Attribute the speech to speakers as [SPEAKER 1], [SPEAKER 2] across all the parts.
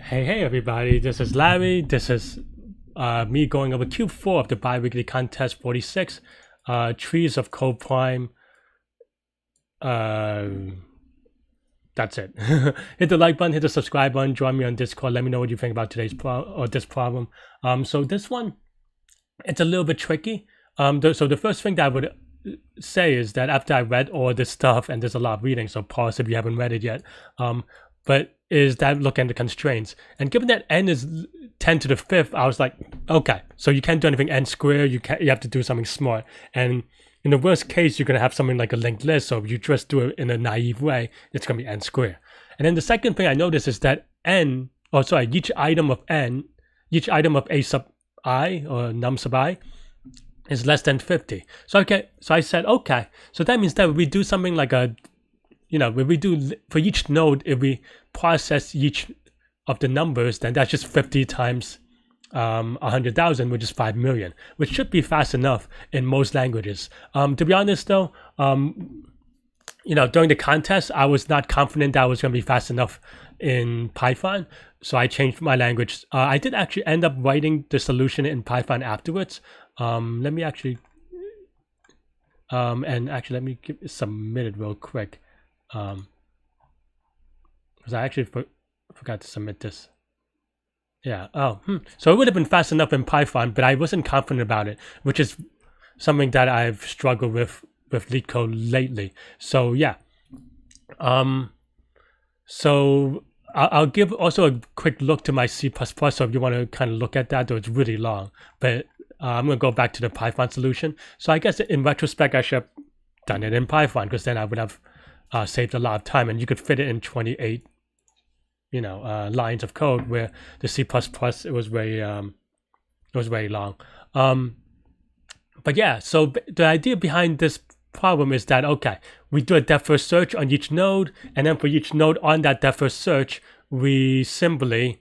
[SPEAKER 1] Hey everybody, this is Larry. This is me going over Q4 of the bi-weekly contest 46, trees of Coprime. Uh, that's it. Hit the like button, hit the subscribe button, join me on Discord. Let me know what you think about today's this problem. So this one, it's a little bit tricky. So the first thing that I would say is that after I read all this stuff, and there's a lot of reading, so pause if you haven't read it yet. But is that look at the constraints, and given that n is 10 to the fifth, I was like, okay, so you can't do anything n squared. You have to do something smart. And in the worst case, you're gonna have something like a linked list. So if you just do it in a naive way, it's gonna be n squared. And then the second thing I noticed is that each item of n, each item of a sub I or num sub I is less than 50. So I said, okay, so that means that we do something like when we do for each node, if we process each of the numbers, then that's just 50 times 100,000, which is 5 million, which should be fast enough in most languages. To be honest though, during the contest, I was not confident that I was going to be fast enough in Python, so I changed my language. I did actually end up writing the solution in Python afterwards. Let me actually, let me submit it real quick. Because I actually forgot to submit this. Yeah. So it would have been fast enough in Python, but I wasn't confident about it, which is something that I've struggled with Leetcode lately. So yeah. So I'll give also a quick look to my C++. So if you want to kind of look at that, though it's really long, but I'm gonna go back to the Python solution. So I guess in retrospect, I should have done it in Python, because then I would have saved a lot of time, and you could fit it in 28 lines of code, where the C++ it was very long. But yeah, so the idea behind this problem is that, okay, we do a depth first search on each node, and then for each node on that depth first search, we simply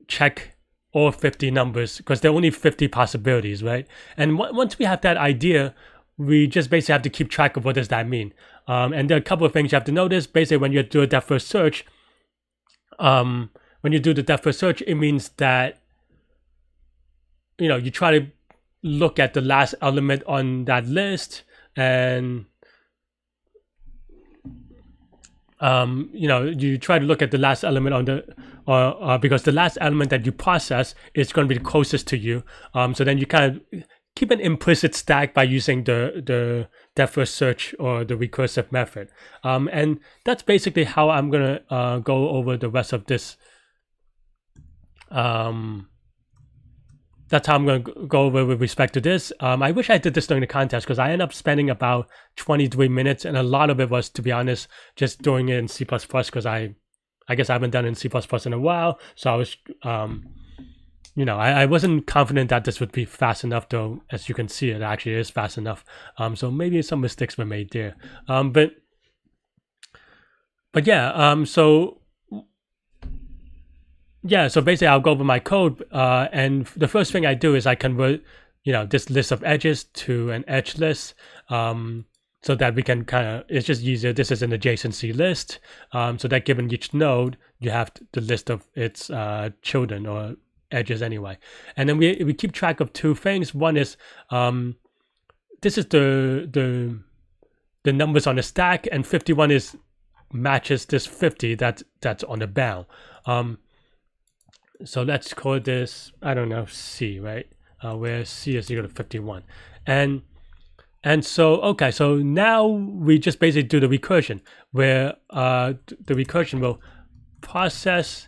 [SPEAKER 1] check all 50 numbers, because there are only 50 possibilities, right? And once we have that idea, we just basically have to keep track of what does that mean. And there are a couple of things you have to notice. Basically, when you do a depth first search, it means that you try to look at the last element on that list, and you try to look at the last element on the because the last element that you process is going to be the closest to you. So then you kind of keep an implicit stack by using the depth first search or the recursive method. And that's basically how I'm gonna go over the rest of this. That's how I'm going to go over with respect to this. I wish I did this during the contest, because I ended up spending about 23 minutes, and a lot of it was, to be honest, just doing it in C++, because I guess I haven't done it in C++ in a while. So I was, I wasn't confident that this would be fast enough, though. As you can see, it actually is fast enough. So maybe some mistakes were made there. But yeah, so basically I'll go over my code, and the first thing I do is I convert, this list of edges to an edge list, so that we can it's just easier. This is an adjacency list, so that given each node, you have the list of its children or edges anyway. And then we keep track of two things. One is, this is the numbers on the stack, and 51 matches this 50 that's on the bound. So let's call this, I don't know, C, right? Where C is equal to 51. And so, okay, so now we just basically do the recursion, where the recursion will process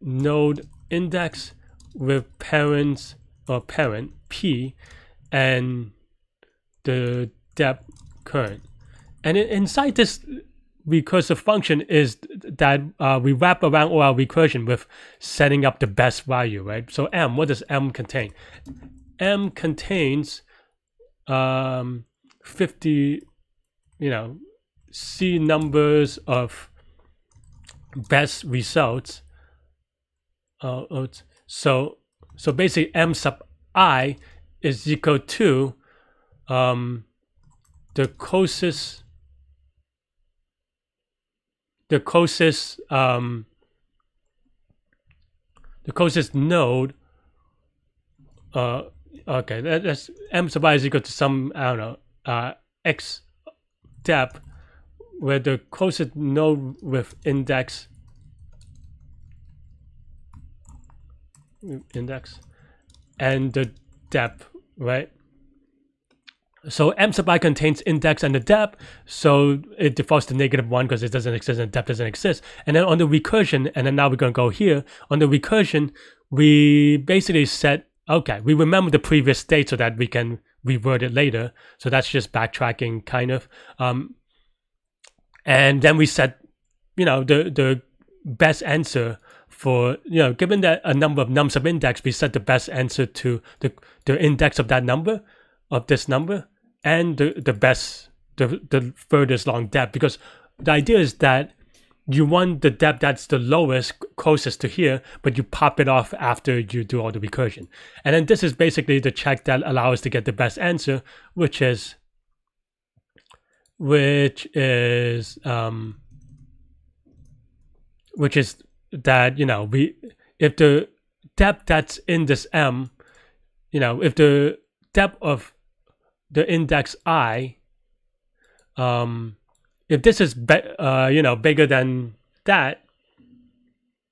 [SPEAKER 1] node index with parents or parent P and the depth current. And inside this recursive function is that we wrap around all our recursion with setting up the best value, right? So M, what does M contain? M contains 50, C numbers of best results. So basically M sub I is equal to the closest the closest node. Okay, that's m sub I is equal to some, I don't know, x depth, where the closest node with index and the depth, right? So m sub I contains index and the depth, so it defaults to -1 because it doesn't exist and the depth doesn't exist. And then on the recursion, and then now we're going to go here on the recursion, we basically set, okay, we remember the previous state so that we can revert it later. So that's just backtracking kind of. And then we set, the best answer for, given that a number of num sub index, we set the best answer to the index of that number, of this number, and the furthest long depth, because the idea is that you want the depth that's the lowest, closest to here, but you pop it off after you do all the recursion. And then this is basically the check that allows us to get the best answer, which is that, if the depth that's in this m, if the depth of the index I, if this is bigger than that,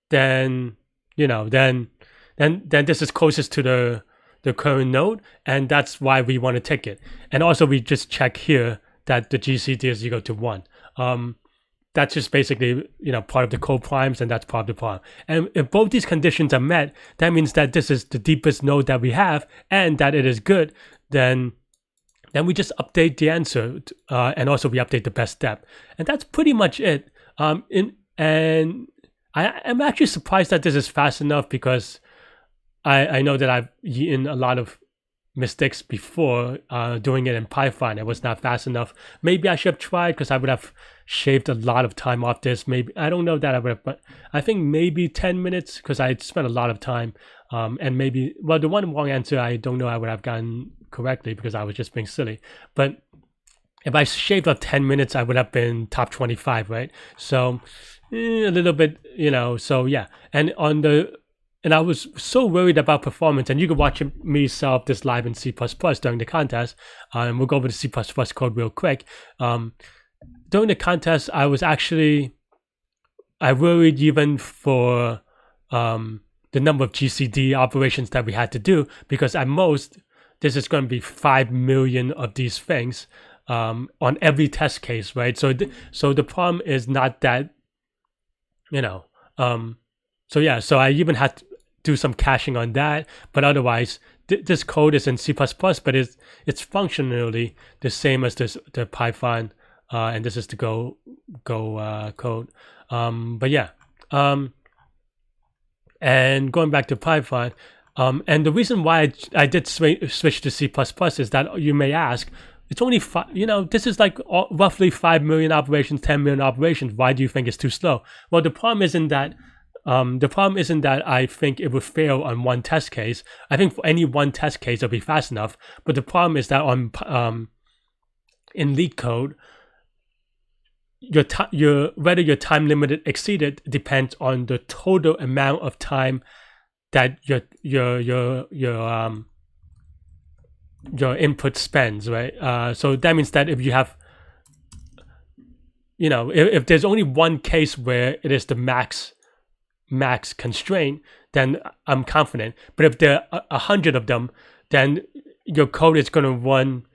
[SPEAKER 1] then this is closest to the current node, and that's why we want to take it. And also we just check here that the GCD is equal to 1. That's just basically part of the coprimes, and that's part of the problem. And if both these conditions are met, that means that this is the deepest node that we have and that it is good. Then we just update the answer, and also we update the best depth, and that's pretty much it. And I am actually surprised that this is fast enough, because I know that I've eaten a lot of mistakes before doing it in Python. It was not fast enough. Maybe I should have tried, because I would have shaved a lot of time off this. Maybe, I don't know that I would have, but I think maybe 10 minutes, because I spent a lot of time. And maybe, well, the one wrong answer, I don't know I would have gotten correctly, because I was just being silly. But if I shaved off 10 minutes, I would have been top 25, right? So a little bit, so yeah. And I was so worried about performance, and you could watch me solve this live in C++ during the contest. And we'll go over the C++ code real quick. During the contest, I worried even for the number of GCD operations that we had to do, because at most, this is going to be 5 million of these things on every test case, right? So the problem is not that, so yeah, so I even had to do some caching on that, but otherwise, this code is in C++, but it's functionally the same as the Python, and this is the Go code. But yeah, and going back to Python, and the reason why I did switch to C++ is that you may ask, it's only this is like roughly 5 million operations, 10 million operations. Why do you think it's too slow? Well, the problem isn't that I think it would fail on one test case. I think for any one test case it'll be fast enough. But the problem is that in Leetcode, whether your time limit exceeded depends on the total amount of time that your input spends, right? So that means that if you have, if there's only one case where it is the max constraint, then I'm confident. But if there are 100 of them, then your code is going to run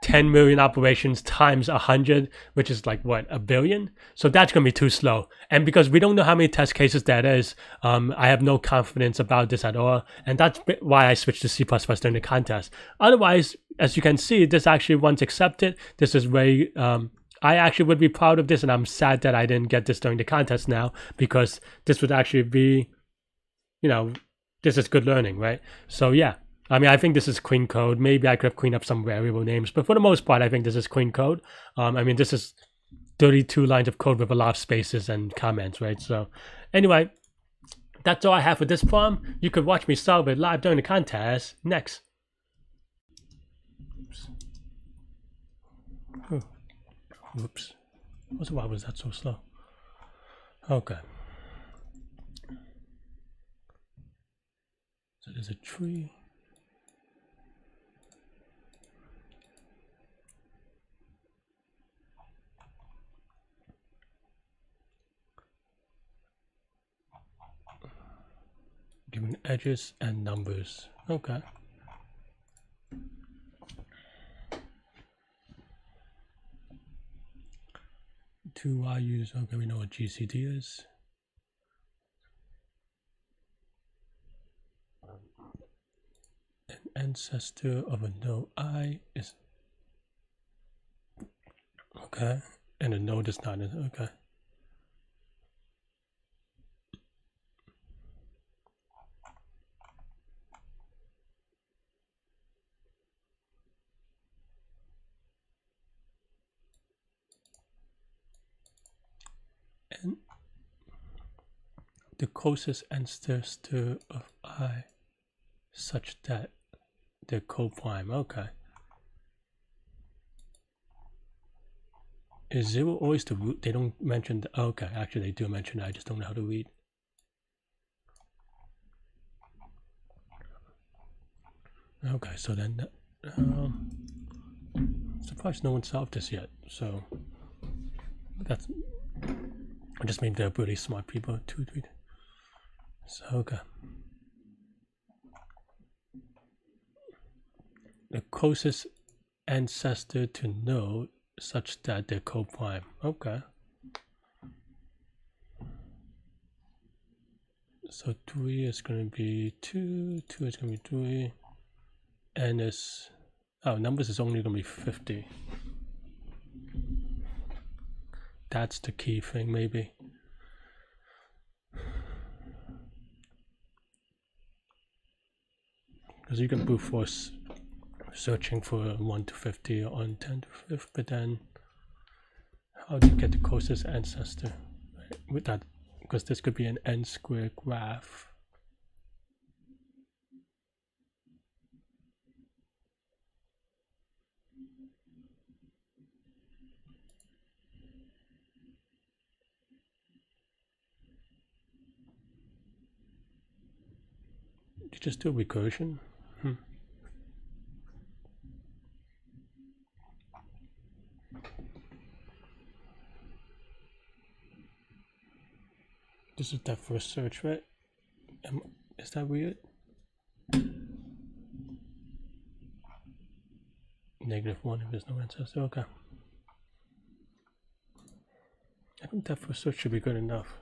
[SPEAKER 1] 10 million operations times 100, which is like what, a billion? So that's going to be too slow. And because we don't know how many test cases that is, I have no confidence about this at all. And that's why I switched to C++ during the contest. Otherwise, as you can see, this actually once accepted. This is very, I actually would be proud of this, and I'm sad that I didn't get this during the contest now, because this would actually be, this is good learning, right? So yeah. I mean, I think this is clean code. Maybe I could have cleaned up some variable names, but for the most part, I think this is clean code. I mean, this is 32 lines of code with a lot of spaces and comments, right? So anyway, that's all I have for this problem. You could watch me solve it live during the contest next. Oops. Why was that so slow? Okay. So there's a tree. Giving edges and numbers. Okay. Two values. Okay, we know what GCD is. An ancestor of a node I is okay, and a node is not okay. And the closest ancestor of I such that they're coprime. Okay. Is 0 always the root? They don't mention the, okay, actually they do mention it, I just don't know how to read. Okay, so then surprised no one solved this yet, so that's just maybe they're pretty smart people to read. So okay. The closest ancestor to node such that they're coprime. Okay. So 3 is going to be 2, 2 is going to be 3, and it's, oh, numbers is only going to be 50. That's the key thing, maybe. Because you can brute force searching for 1 to 50 on 10 to 5, but then how do you get the closest ancestor with that? Because this could be an n squared graph. You just do recursion. This is that first search, right? Is that weird? -1 if there's no ancestor. Okay. I think that first search should be good enough.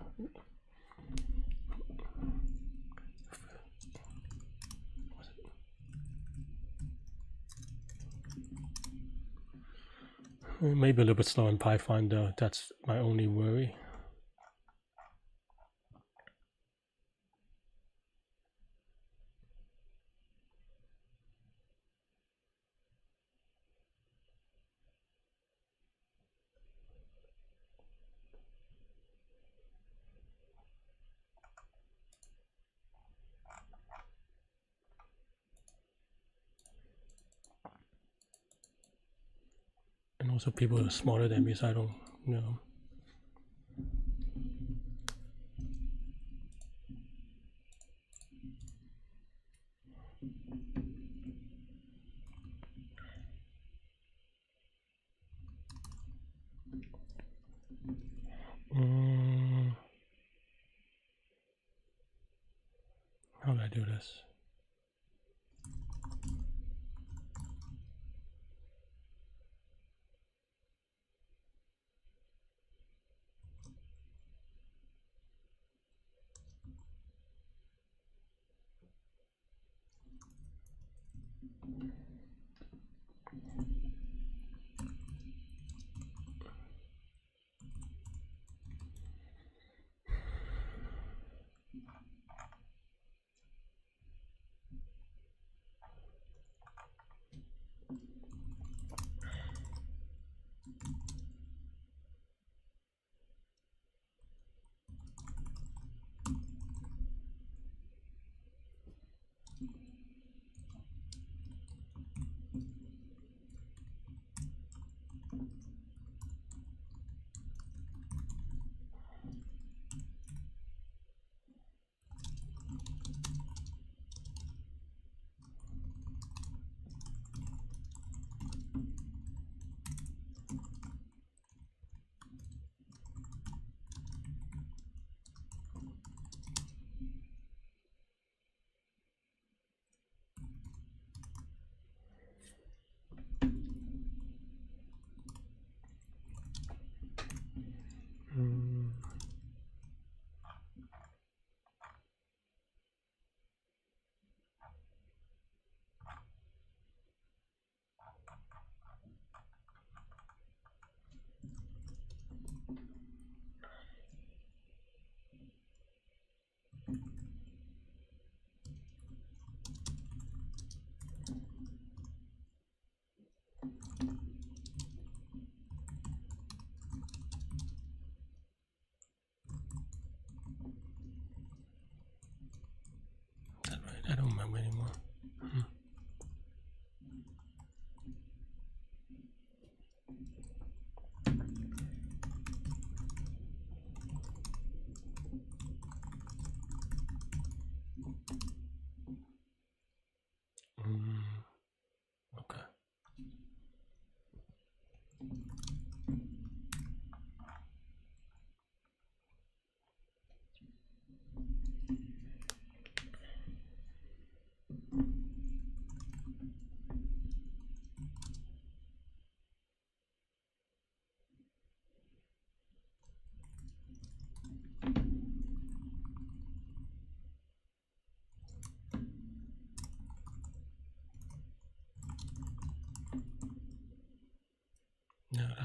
[SPEAKER 1] Maybe a little bit slow in Python though, that's my only worry. And also people are smarter than me, so I don't know. How do I do this?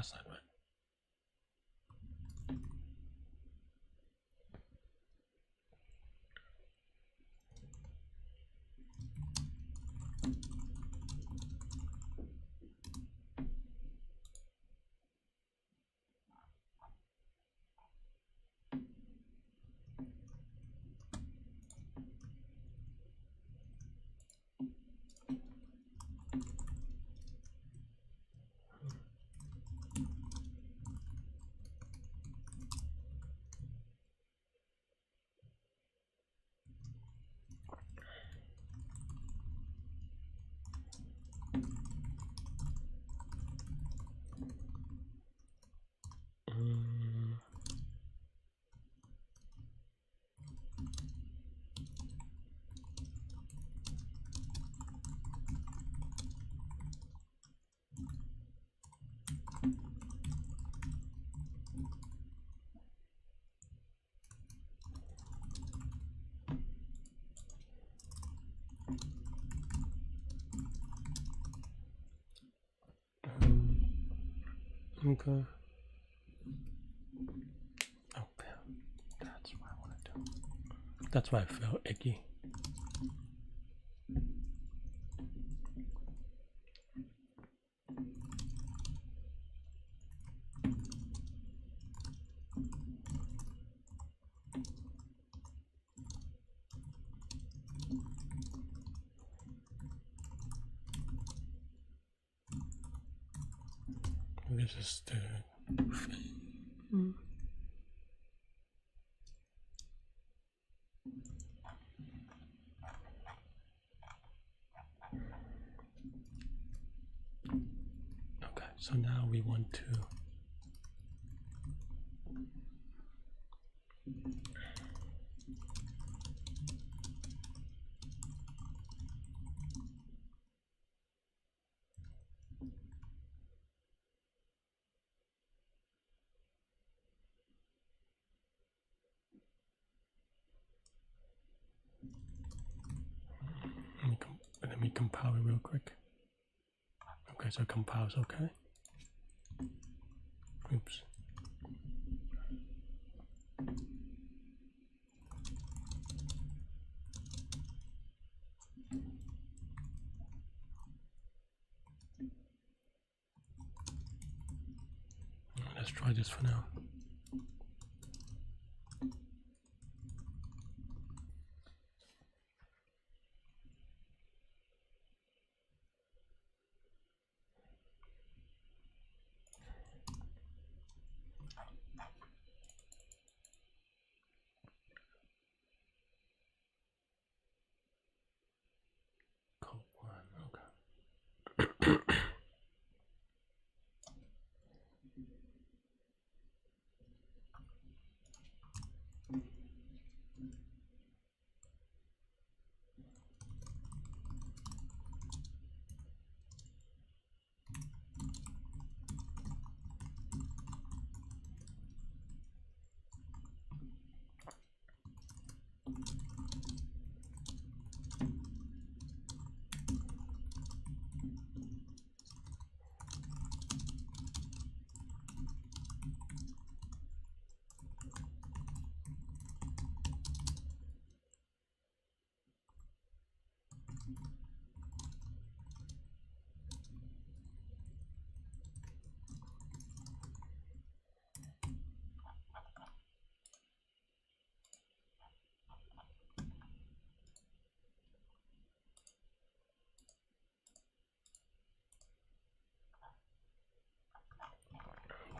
[SPEAKER 1] that's not right. Okay. Okay. That's what I want to do. That's why I feel icky. This is the okay, so now we want to let me compile it real quick. Okay, so compile's okay. Oops. Let's try this for now.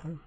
[SPEAKER 1] Okay.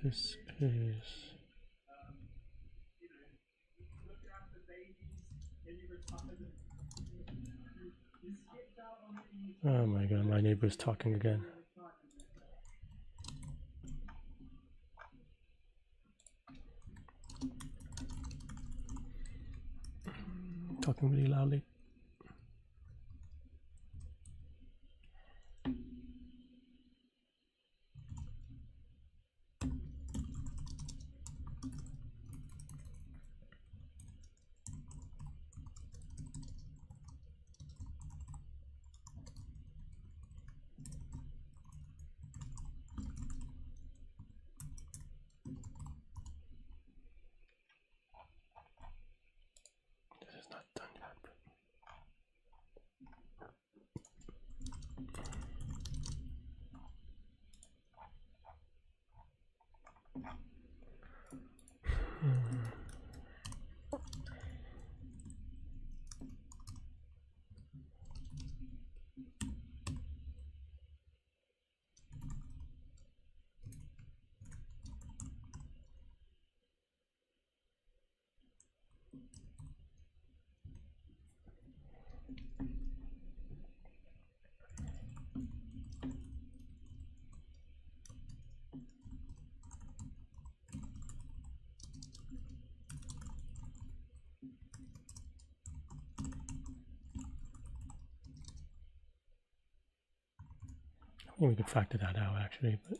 [SPEAKER 1] This is. Oh my god, my neighbor's talking again. Talking really loudly. This is not done yet. I think we could factor that out actually, but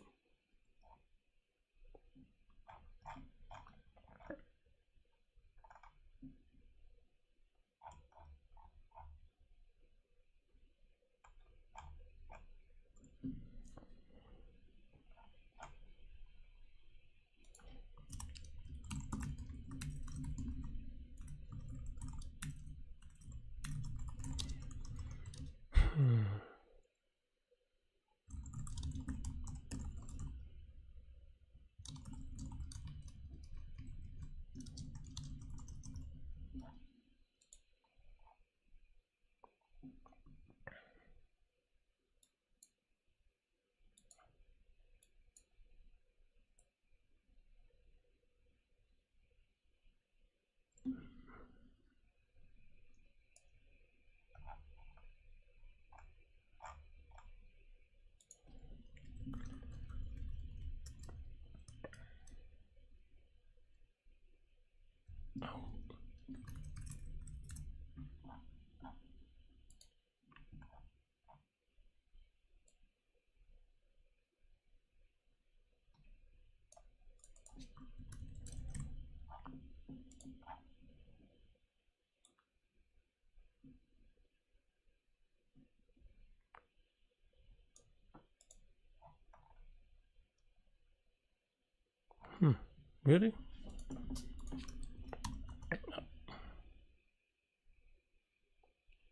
[SPEAKER 1] really?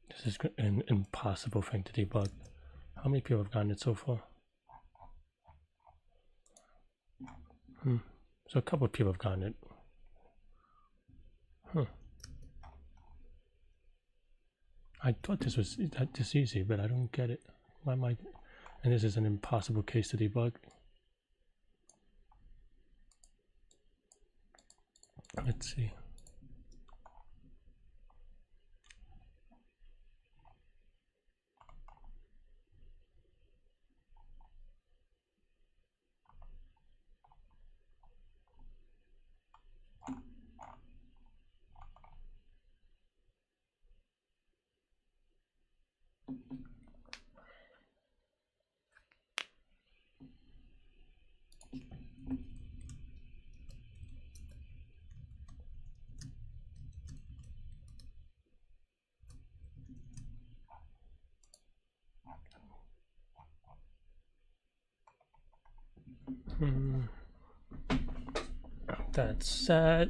[SPEAKER 1] This is an impossible thing to debug. How many people have gotten it so far? So a couple of people have gotten it. I thought this was this easy, but I don't get it. Why am I? And this is an impossible case to debug. Let's see. That's sad.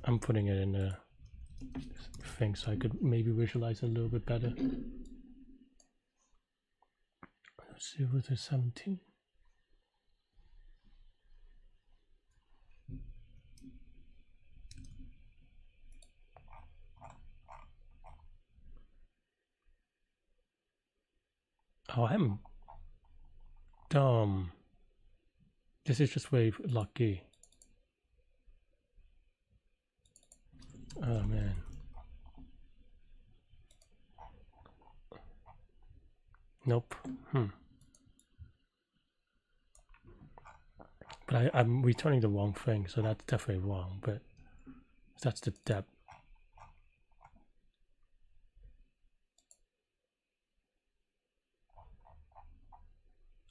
[SPEAKER 1] I'm putting it in a thing so I could maybe visualize it a little bit better. Let's see, was it 17? Oh, I'm dumb. This is just very lucky. Oh man. Nope. But I'm returning the wrong thing, so that's definitely wrong, but that's the depth.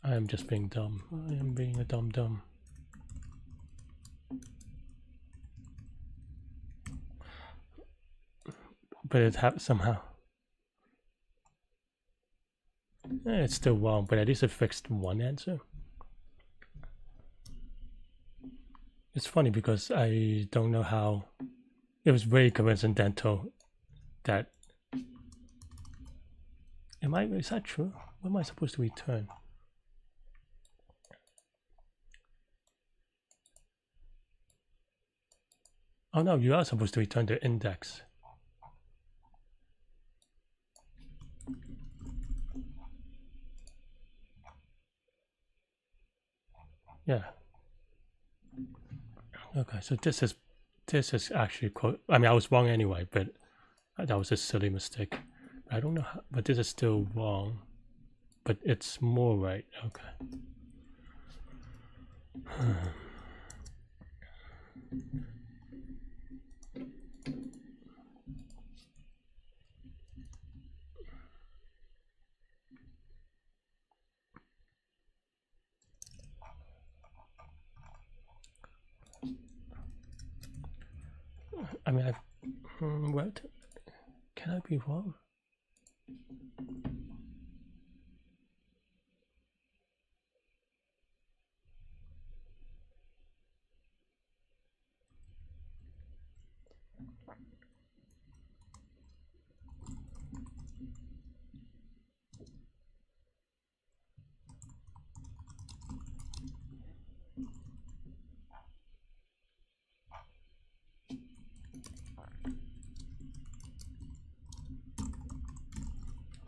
[SPEAKER 1] I am just being dumb. I am being a dumb. But it somehow. It's still wrong, but at least it fixed one answer. It's funny because I don't know how. It was very coincidental that. Is that true? What am I supposed to return? Oh no, you are supposed to return the index. Yeah. Okay, so this is actually quote. I mean, I was wrong anyway, but that was a silly mistake. I don't know how, but this is still wrong. But it's more right. Okay. I mean, what? Can I be wrong?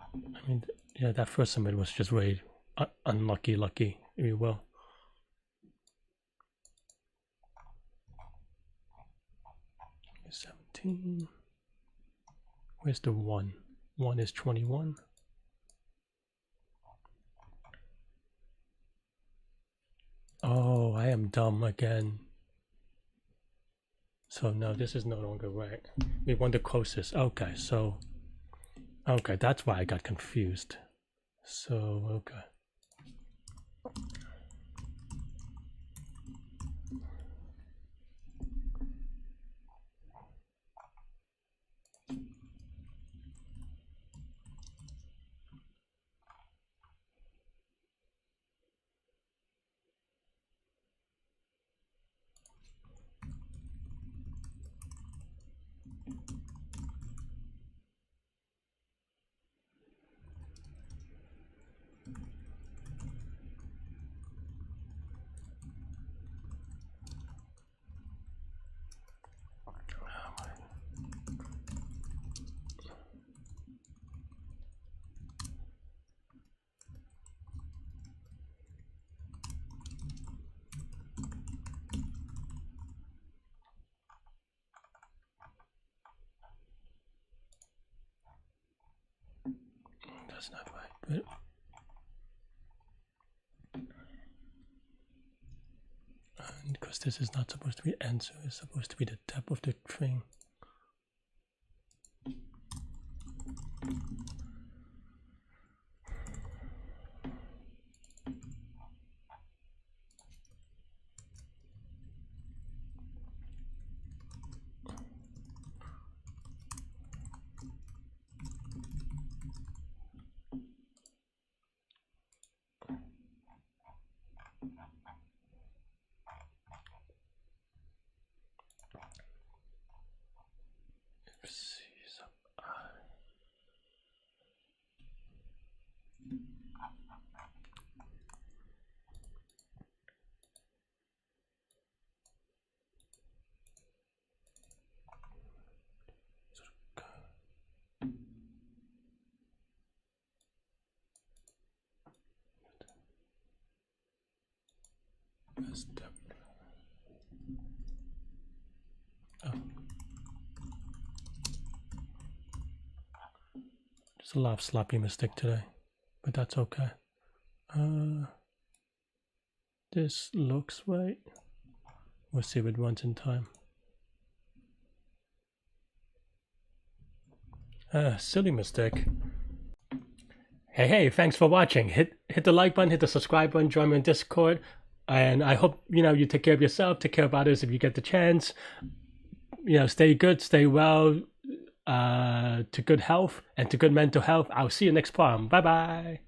[SPEAKER 1] I mean, yeah, that first submit was just very unlucky, lucky, if you will. $17. Where's the 1? 1 is 21. Oh, I am dumb again. So no, this is no longer right. We want the closest. Okay, so okay, that's why I got confused. So okay. That's not right, but because this is not supposed to be answer, it's supposed to be the depth of the thing. There's a lot of sloppy mistake today, but that's okay. This looks right. We'll see if it runs in time. Silly mistake. Hey, thanks for watching. Hit the like button, hit the subscribe button, join me on Discord, and I hope you take care of yourself, take care of others if you get the chance. Stay good, stay well, to good health and to good mental health. I'll see you next problem. Bye bye.